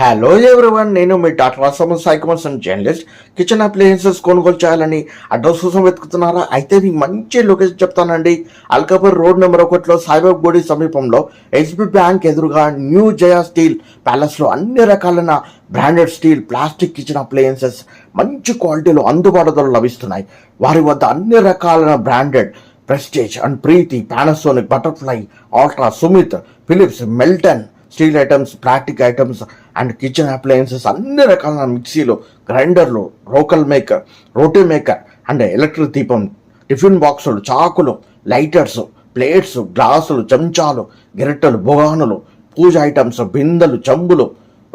Hello everyone, నేను మీ doctor రాసమ సైకమస్ అండ్ జర్నలిస్ట్. కిచెన్ అప్లయన్సెస్ కొనుగోలు చేయాలని అడ్రస్ కోసం వెతుకుతున్నారా? అయితే మీకు మంచి లొకేషన్ చెప్తానండి. అల్కాపూర్ రోడ్ నెంబర్ 1లో సాయిబాబా గుడి సమీపంలో ఎస్బీ బ్యాంక్ ఎదురుగా న్యూ జయా స్టీల్ ప్యాలెస్లో అన్ని రకాలైన branded steel, plastic kitchen appliances మంచి క్వాలిటీలో అందుబాటులో లభిస్తున్నాయి. వారి వద్ద అన్ని రకాలైన branded Prestige and Preethi, Panasonic, Butterfly, Ultra, Sumeet, Philips, Milton steel items, plastic items and kitchen appliances, అన్ని రకాల మిక్సీలు, గ్రైండర్లు, రోకల్ maker, roti maker and electric దీపం, టిఫిన్ బాక్సులు, చాకులు, లైటర్స్, ప్లేట్స్, గ్లాసులు, చెంచాలు, గెరిటెలు, బొగానులు, పూజ ఐటమ్స్, బిందెలు, చెంబులు,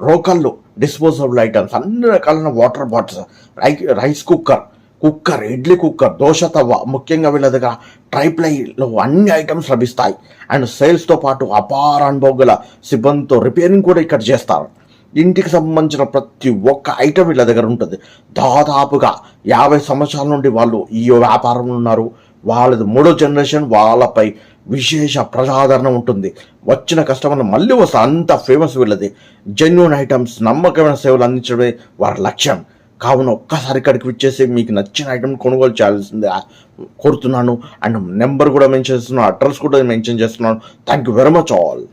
రోకళ్ళు, డిస్పోజబుల్ ఐటమ్స్, అన్ని రకాలైన water bottles, rice cooker, idli cooker, dosa తవ్వ, ముఖ్యంగా వీళ్ళ దగ్గర ట్రైప్లైలో అన్ని ఐటమ్స్ లభిస్తాయి. అండ్ సేల్స్తో పాటు అపార అనుభవం గల సిబ్బందితో రిపేరింగ్ కూడా ఇక్కడ చేస్తారు. ఇంటికి సంబంధించిన ప్రతి ఒక్క ఐటమ్ వీళ్ళ దగ్గర ఉంటుంది. దాదాపుగా 50 సంవత్సరాల నుండి వాళ్ళు ఈ వ్యాపారంలో ఉన్నారు. వాళ్ళది 3వ జనరేషన్. వాళ్ళపై విశేష ప్రజాదరణ ఉంటుంది. వచ్చిన కస్టమర్లు మళ్ళీ వస్తారు, అంత ఫేమస్ వీళ్ళది. జెన్యూన్ ఐటమ్స్, నమ్మకమైన సేవలు అందించడమే వారి లక్ష్యం. కావున ఒక్కసారి ఇక్కడికి వచ్చేసి మీకు నచ్చిన ఐటమ్ కొనుగోలు చేయాల్సిందే కోరుతున్నాను. అండ్ నెంబర్ కూడా మెన్షన్ చేస్తున్నాను, అడ్రస్ కూడా మెన్షన్ చేస్తున్నాను. Thank you very much all.